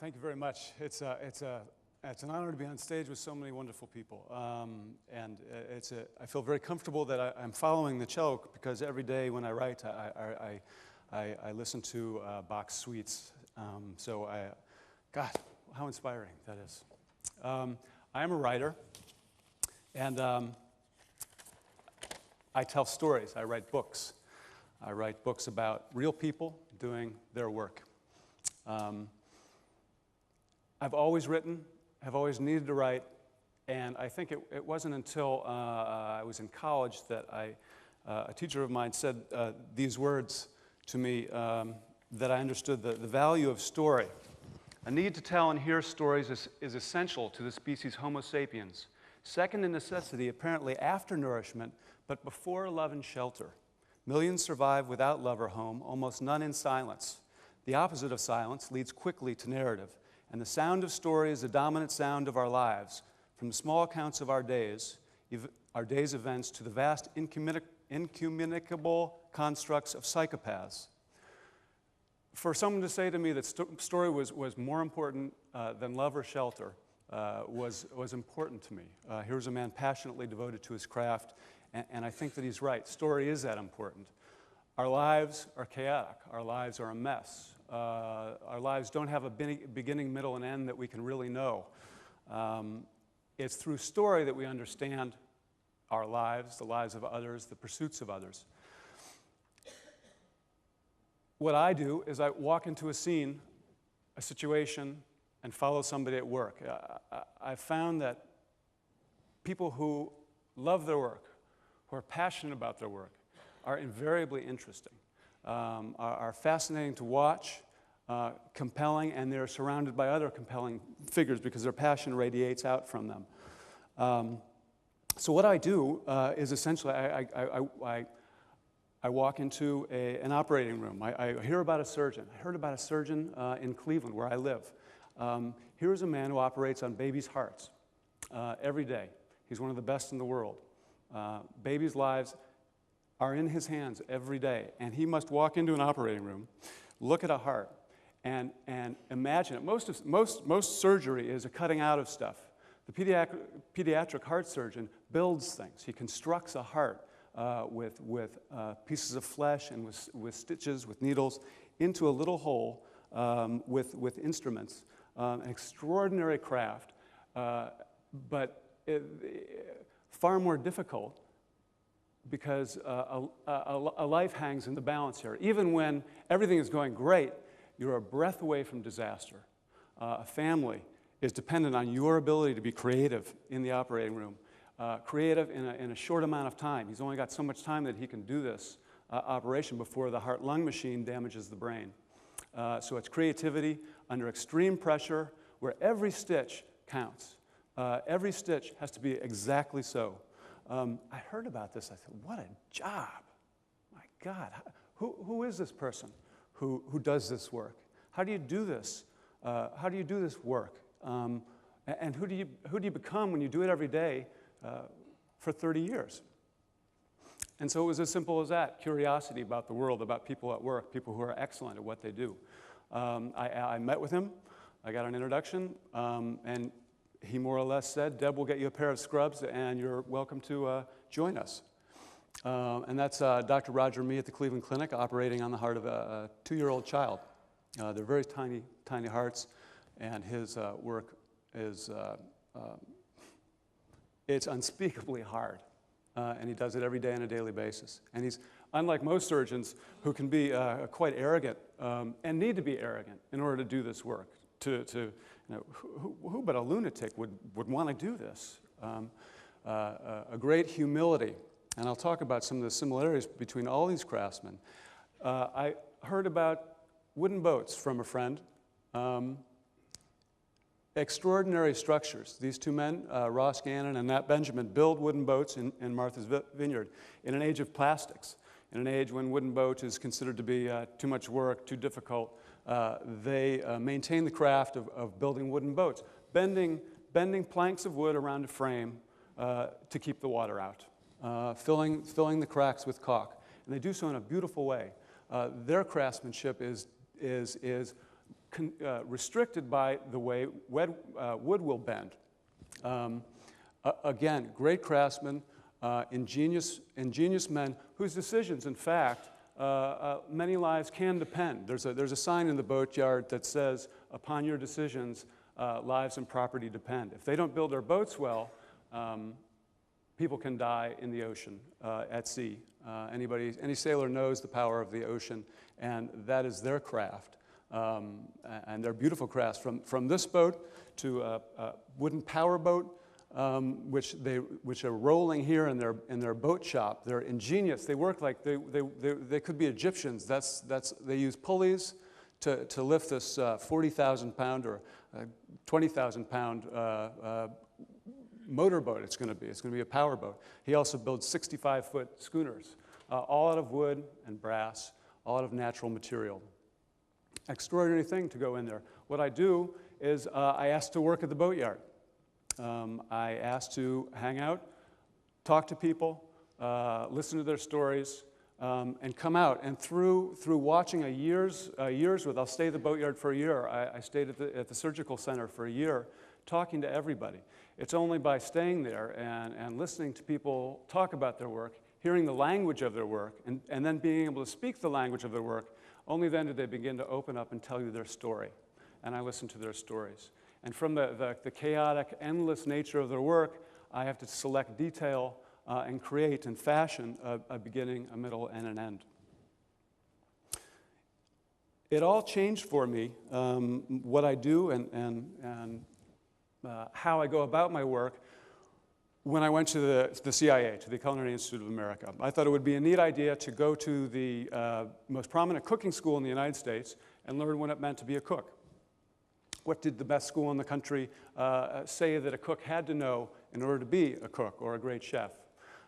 Thank you very much. It's an honor to be on stage with so many wonderful people. I feel very comfortable that I'm following the cello because every day when I write, I listen to Bach's suites. God, how inspiring that is. I am a writer, and I tell stories. I write books. I write books about real people doing their work. I've always written, have always needed to write, and I think it wasn't until I was in college that a teacher of mine said these words to me that I understood the value of story. A need to tell and hear stories is essential to the species Homo sapiens. Second in necessity, apparently after nourishment, but before love and shelter. Millions survive without love or home, almost none in silence. The opposite of silence leads quickly to narrative, and the sound of story is the dominant sound of our lives, from the small accounts of our day's events to the vast incommunicable constructs of psychopaths. For someone to say to me that story was more important than love or shelter was important to me. Here's a man passionately devoted to his craft, and I think that he's right. Story is that important. Our lives are chaotic. Our lives are a mess. Our lives don't have a beginning, middle, and end that we can really know. It's through story that we understand our lives, the lives of others, the pursuits of others. What I do is I walk into a scene, a situation, and follow somebody at work. I've found that people who love their work, who are passionate about their work, are invariably interesting, are fascinating to watch, compelling, and they're surrounded by other compelling figures because their passion radiates out from them. So what I do is essentially I walk into an operating room. I hear about a surgeon. I heard about a surgeon in Cleveland, where I live. Here's a man who operates on babies' hearts every day. He's one of the best in the world. Babies' lives are in his hands every day, and he must walk into an operating room, look at a heart, and imagine it. Most surgery is a cutting out of stuff. The pediatric heart surgeon builds things. He constructs a heart with pieces of flesh and with stitches, with needles, into a little hole with instruments. An extraordinary craft, but far more difficult because a life hangs in the balance here. Even when everything is going great, you're a breath away from disaster. A family is dependent on your ability to be creative in the operating room. Creative in a short amount of time. He's only got so much time that he can do this operation before the heart-lung machine damages the brain. So it's creativity under extreme pressure where every stitch counts. Every stitch has to be exactly so. I heard about this. I said, what a job. My God, who is this person who does this work? How do you do this? How do you do this work? And who do you become when you do it every day for 30 years? And so it was as simple as that, curiosity about the world, about people at work, people who are excellent at what they do. I met with him, I got an introduction, and he more or less said, Deb will get you a pair of scrubs and you're welcome to join us. And that's Dr. Roger Mee at the Cleveland Clinic operating on the heart of a 2-year-old child. They're very tiny, tiny hearts, and his work is it's unspeakably hard, and he does it every day on a daily basis. And he's unlike most surgeons who can be quite arrogant and need to be arrogant in order to do this work. Who but a lunatic would want to do this? A great humility, and I'll talk about some of the similarities between all these craftsmen. I heard about wooden boats from a friend. Extraordinary structures. These two men, Ross Gannon and Nat Benjamin, build wooden boats in Martha's Vineyard in an age of plastics, in an age when wooden boat is considered to be too much work, too difficult. They maintain the craft of building wooden boats, bending planks of wood around a frame to keep the water out, filling the cracks with caulk. And they do so in a beautiful way. Their craftsmanship is restricted by the way wood will bend. Again, great craftsmen, ingenious men whose decisions, in fact, many lives can depend. There's a sign in the boatyard that says, upon your decisions, lives and property depend. If they don't build their boats well, people can die in the ocean, at sea. Any sailor knows the power of the ocean, and that is their craft. And they're beautiful crafts. From this boat to a wooden power boat, which are rolling here in their boat shop. They're ingenious. They work like they could be Egyptians. They use pulleys to lift this 40,000-pound or 20,000-pound motorboat. It's going to be a power boat. He also builds 65-foot schooners, all out of wood and brass, all out of natural material. Extraordinary thing to go in there. What I do is I ask to work at the boatyard. I ask to hang out, talk to people, listen to their stories, and come out. And through watching a year's worth, I'll stay at the boatyard for a year. I stayed at the surgical center for a year, talking to everybody. It's only by staying there and listening to people talk about their work, hearing the language of their work, and then being able to speak the language of their work, only then do they begin to open up and tell you their story. And I listen to their stories. And from the chaotic, endless nature of their work, I have to select detail and create and fashion a beginning, a middle, and an end. It all changed for me, what I do and how I go about my work, when I went to the CIA, to the Culinary Institute of America. I thought it would be a neat idea to go to the most prominent cooking school in the United States and learn what it meant to be a cook. What did the best school in the country say that a cook had to know in order to be a cook or a great chef?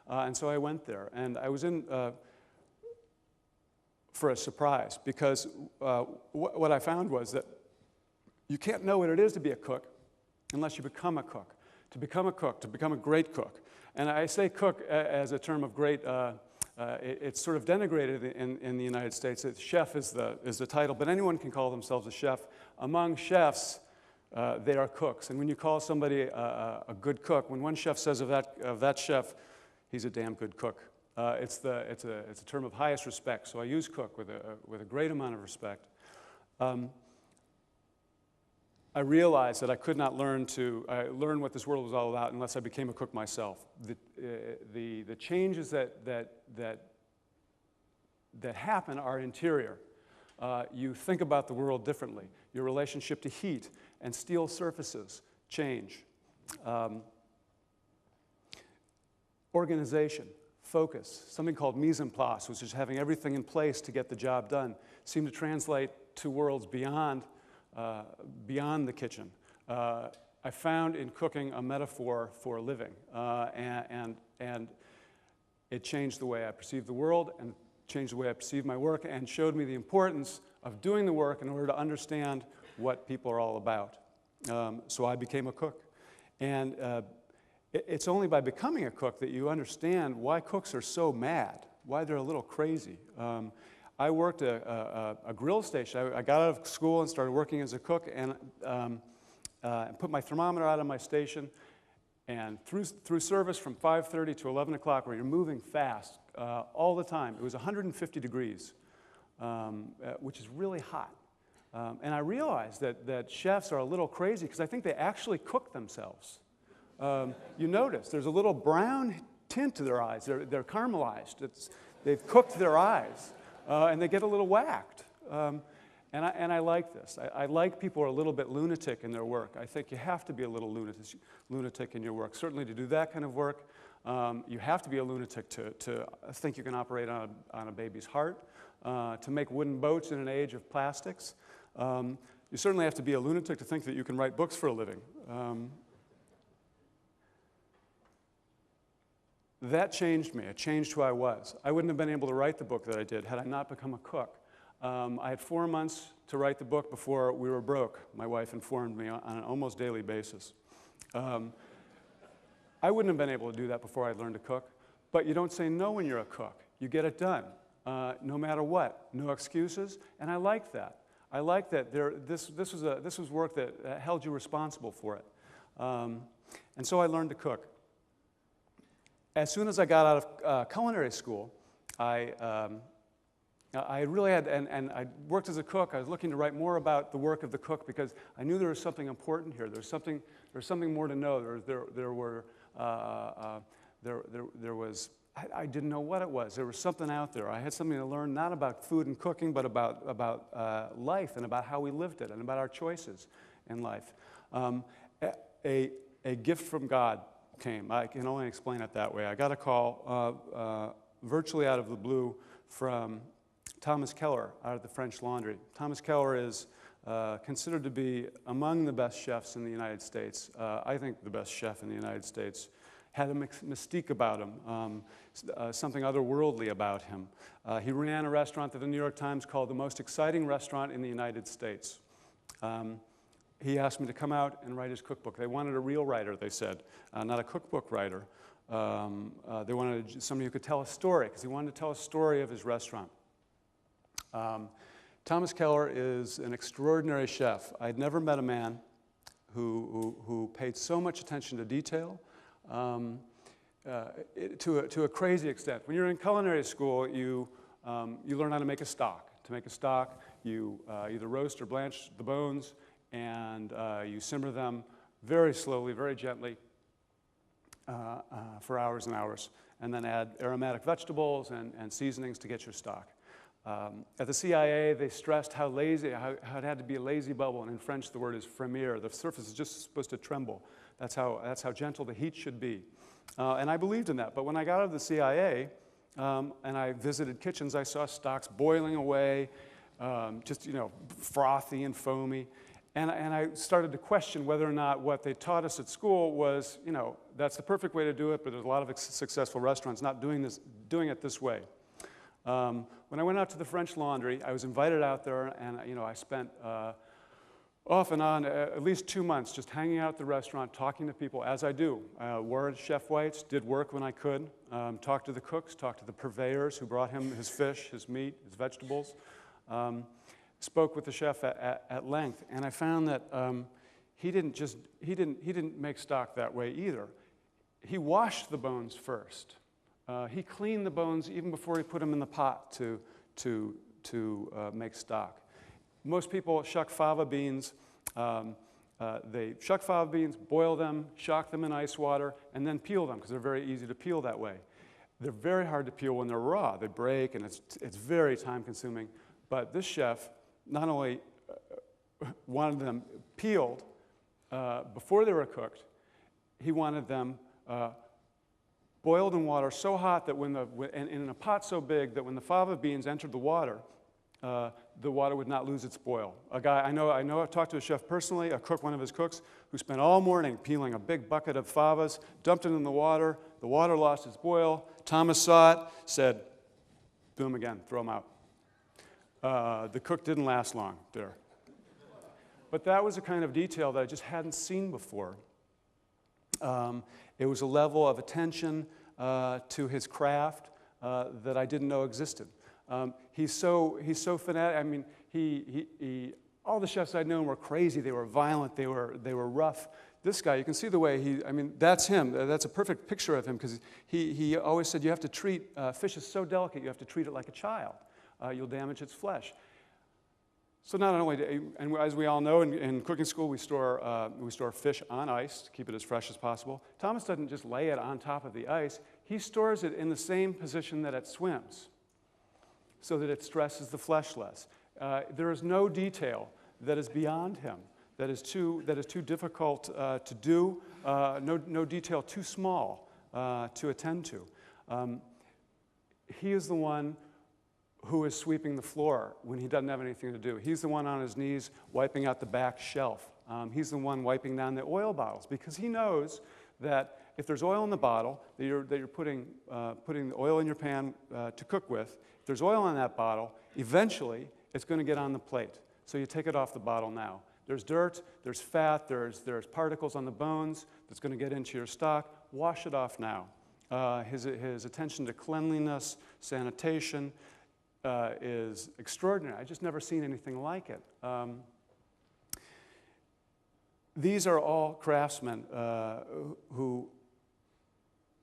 And so I went there, and I was in for a surprise, because what I found was that you can't know what it is to be a cook unless you become a cook. To become a cook, to become a great cook. And I say cook as a term of great, it's sort of denigrated in the United States. Chef is the title, but anyone can call themselves a chef. Among chefs, they are cooks. And when you call somebody a good cook, when one chef says of that chef, he's a damn good cook. It's a term of highest respect, so I use cook with a great amount of respect. I realized that I could not learn what this world was all about unless I became a cook myself. The changes that happen are interior. You think about the world differently. Your relationship to heat and steel surfaces change. Organization, focus, something called mise en place, which is having everything in place to get the job done, seem to translate to worlds beyond the kitchen. I found in cooking a metaphor for living, and it changed the way I perceived the world and changed the way I perceived my work and showed me the importance of doing the work in order to understand what people are all about. So I became a cook. And it's only by becoming a cook that you understand why cooks are so mad, why they're a little crazy. I worked a grill station. I got out of school and started working as a cook, and put my thermometer out on my station. And through service from 5:30 to 11 o'clock, where you're moving fast all the time, it was 150 degrees, which is really hot. And I realized that chefs are a little crazy because I think they actually cook themselves. You notice there's a little brown tint to their eyes. They're caramelized. They've cooked their eyes. And they get a little whacked. And I like this. I like people who are a little bit lunatic in their work. I think you have to be a little lunatic in your work. Certainly to do that kind of work, you have to be a lunatic to think you can operate on a baby's heart, to make wooden boats in an age of plastics. You certainly have to be a lunatic to think that you can write books for a living. That changed me. It changed who I was. I wouldn't have been able to write the book that I did had I not become a cook. I had 4 months to write the book before we were broke. My wife informed me on an almost daily basis. I wouldn't have been able to do that before I learned to cook. But you don't say no when you're a cook. You get it done, no matter what. No excuses, and I like that. I liked that this was work that held you responsible for it. And so I learned to cook. As soon as I got out of culinary school, I really had, and I worked as a cook. I was looking to write more about the work of the cook because I knew there was something important here. There was something more to know. I didn't know what it was. There was something out there. I had something to learn, not about food and cooking, but about life and about how we lived it and about our choices in life. A gift from God came. I can only explain it that way. I got a call virtually out of the blue from Thomas Keller out of the French Laundry. Thomas Keller is considered to be among the best chefs in the United States. I think the best chef in the United States. Had a mystique about him, something otherworldly about him. He ran a restaurant that the New York Times called the most exciting restaurant in the United States. He asked me to come out and write his cookbook. They wanted a real writer, they said, not a cookbook writer. They wanted somebody who could tell a story, because he wanted to tell a story of his restaurant. Thomas Keller is an extraordinary chef. I'd never met a man who paid so much attention to detail, to a crazy extent. When you're in culinary school, you learn how to make a stock. To make a stock, you either roast or blanch the bones, and you simmer them very slowly, very gently for hours and hours, and then add aromatic vegetables and seasonings to get your stock. At the CIA, they stressed how it had to be a lazy bubble, and in French the word is frémir. The surface is just supposed to tremble. That's how gentle the heat should be. And I believed in that. But when I got out of the CIA and I visited kitchens, I saw stocks boiling away, just frothy and foamy. And I started to question whether or not what they taught us at school was, that's the perfect way to do it, but there's a lot of successful restaurants not doing it this way. When I went out to the French Laundry, I was invited out there, and I spent off and on at least 2 months just hanging out at the restaurant, talking to people, as I do. Wore chef whites, did work when I could, talked to the cooks, talked to the purveyors who brought him his fish, his meat, his vegetables. Spoke with the chef at length, and I found that he didn't make stock that way either. He washed the bones first. He cleaned the bones even before he put them in the pot to make stock. Most people shuck fava beans. They shuck fava beans, boil them, shock them in ice water, and then peel them because they're very easy to peel that way. They're very hard to peel when they're raw. They break, and it's very time-consuming. But this chef not only wanted them peeled before they were cooked, he wanted them boiled in water so hot that and in a pot so big that when the fava beans entered the water would not lose its boil. A guy I know I've talked to a chef personally, one of his cooks, who spent all morning peeling a big bucket of favas, dumped it in the water lost its boil. Thomas saw it, said, boom again, throw them out. The cook didn't last long there. But that was a kind of detail that I just hadn't seen before. It was a level of attention to his craft that I didn't know existed. He's so fanatic. I mean, all the chefs I'd known were crazy. They were violent. They were rough. This guy, you can see the way that's him. That's a perfect picture of him because he always said you have to treat fish is so delicate. You have to treat it like a child. You'll damage its flesh. So not only, and as we all know, in cooking school we store fish on ice to keep it as fresh as possible. Thomas doesn't just lay it on top of the ice. He stores it in the same position that it swims, so that it stresses the flesh less. There is no detail that is beyond him, that is too difficult to do. No detail too small to attend to. He is the one who is sweeping the floor when he doesn't have anything to do. He's the one on his knees wiping out the back shelf. He's the one wiping down the oil bottles because he knows that if there's oil in the bottle that you're putting the oil in your pan to cook with, if there's oil in that bottle, eventually it's going to get on the plate. So you take it off the bottle now. There's dirt, there's fat, there's particles on the bones that's going to get into your stock. Wash it off now. His attention to cleanliness, sanitation, is extraordinary. I've just never seen anything like it. These are all craftsmen who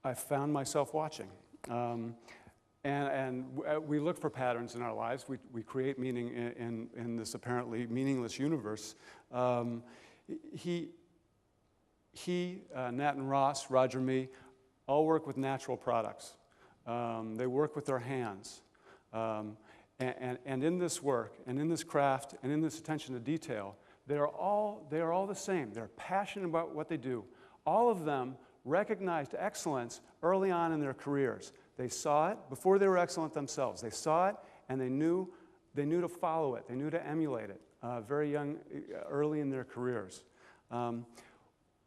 I found myself watching. And we look for patterns in our lives. We create meaning in this apparently meaningless universe. Nat and Ross, Roger, me, all work with natural products. They work with their hands. And in this work, and in this craft, and in this attention to detail, they are all the same. They're passionate about what they do. All of them recognized excellence early on in their careers. They saw it before they were excellent themselves. They saw it, and they knew to follow it. They knew to emulate it very young, early in their careers.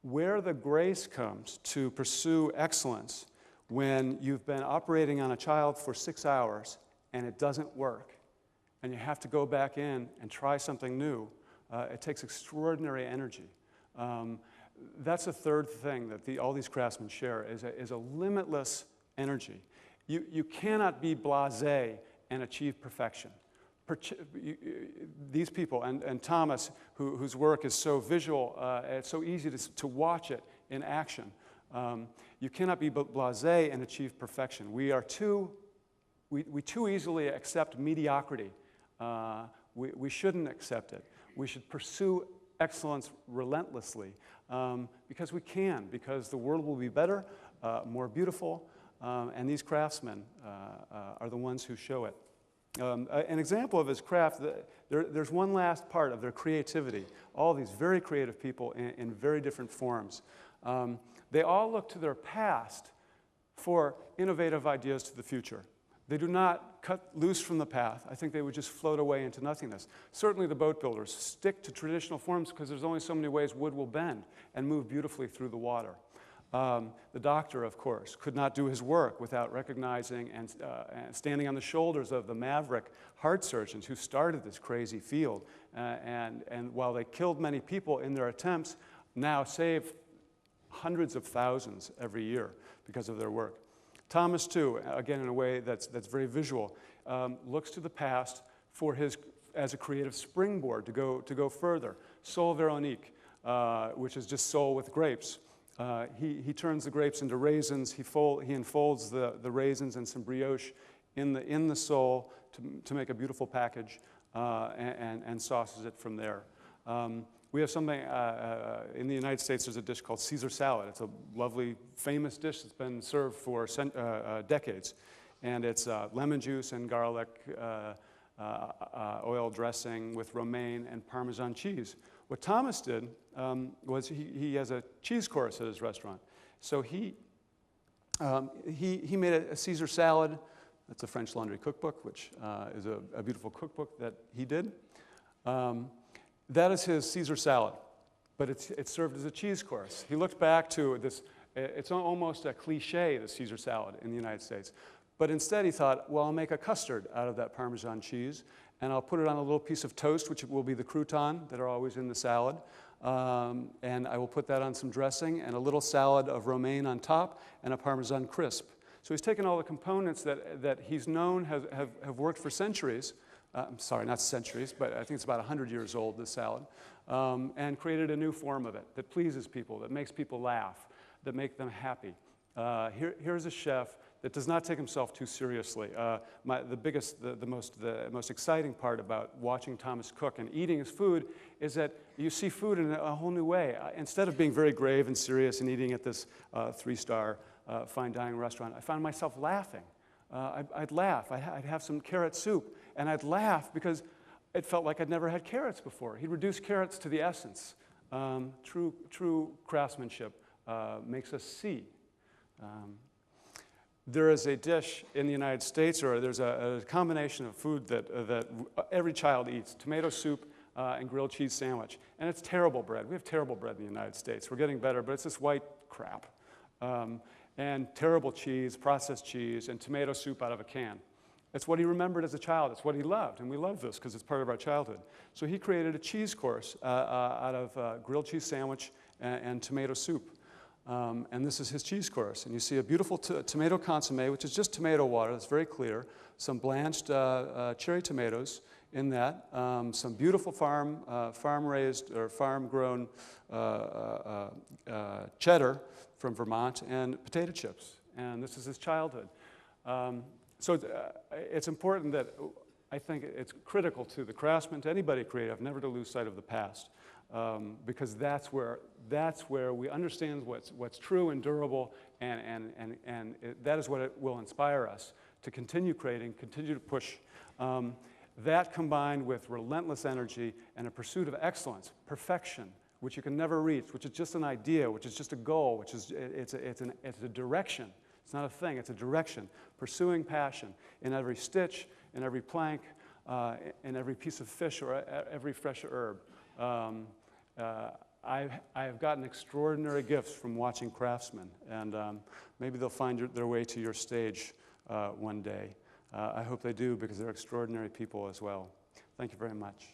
Where the grace comes to pursue excellence when you've been operating on a child for 6 hours and it doesn't work, and you have to go back in and try something new, it takes extraordinary energy. That's a third thing that all these craftsmen share, is a limitless energy. You cannot be blasé and achieve perfection. These people, and Thomas, whose work is so visual, it's so easy to watch it in action. You cannot be blasé and achieve perfection. We too easily accept mediocrity. We shouldn't accept it. We should pursue excellence relentlessly because we can, because the world will be better, more beautiful, and these craftsmen are the ones who show it. An example of his craft, there's one last part of their creativity. All these very creative people in very different forms. They all look to their past for innovative ideas to the future. They do not cut loose from the path. I think they would just float away into nothingness. Certainly the boat builders stick to traditional forms because there's only so many ways wood will bend and move beautifully through the water. The doctor, of course, could not do his work without recognizing and standing on the shoulders of the maverick heart surgeons who started this crazy field. And while they killed many people in their attempts, now save hundreds of thousands every year because of their work. Thomas, too, again in a way that's very visual, looks to the past for as a creative springboard to go further. Sol Veronique, which is just sol with grapes. He turns the grapes into raisins. He enfolds the raisins and some brioche in the sol to make a beautiful package and sauces it from there. We have something, in the United States, there's a dish called Caesar salad. It's a lovely, famous dish that's been served for decades. And it's lemon juice and garlic, oil dressing with romaine and Parmesan cheese. What Thomas did was he has a cheese course at his restaurant. So he made a Caesar salad. That's a French Laundry cookbook, which is a beautiful cookbook that he did. That is his Caesar salad, but it's served as a cheese course. He looked back to this, it's almost a cliche, the Caesar salad in the United States. But instead he thought, well, I'll make a custard out of that Parmesan cheese, and I'll put it on a little piece of toast, which will be the crouton that are always in the salad. And I will put that on some dressing and a little salad of romaine on top and a Parmesan crisp. So he's taken all the components that he's known have worked for centuries. I'm sorry, not centuries, but I think it's about 100 years old, this salad, and created a new form of it that pleases people, that makes people laugh, that make them happy. Here's a chef that does not take himself too seriously. The most exciting part about watching Thomas cook and eating his food is that you see food in a whole new way. Instead of being very grave and serious and eating at this 3-star fine dining restaurant, I found myself laughing. I'd laugh. I'd have some carrot soup, and I'd laugh because it felt like I'd never had carrots before. He'd reduce carrots to the essence. True craftsmanship makes us see. There is a dish in the United States, or there's a combination of food that every child eats: tomato soup and grilled cheese sandwich. And it's terrible bread. We have terrible bread in the United States. We're getting better, but it's this white crap. And terrible cheese, processed cheese, and tomato soup out of a can. It's what he remembered as a child. It's what he loved, and we love this because it's part of our childhood. So he created a cheese course out of grilled cheese sandwich and tomato soup. And this is his cheese course. And you see a beautiful tomato consommé, which is just tomato water. That's very clear. Some blanched cherry tomatoes in that. Some beautiful farm-raised or farm-grown cheddar from Vermont, and potato chips. And this is his childhood. So it's important that I think it's critical to the craftsman, to anybody creative, never to lose sight of the past. Because that's where we understand what's true and durable, and that is what it will inspire us to continue creating, continue to push. That combined with relentless energy and a pursuit of excellence, perfection, which you can never reach, which is just an idea, which is just a goal, which is it's a direction. It's not a thing, it's a direction. Pursuing passion in every stitch, in every plank, in every piece of fish or every fresh herb. I have gotten extraordinary gifts from watching craftsmen, and maybe they'll find their way to your stage one day. I hope they do, because they're extraordinary people as well. Thank you very much.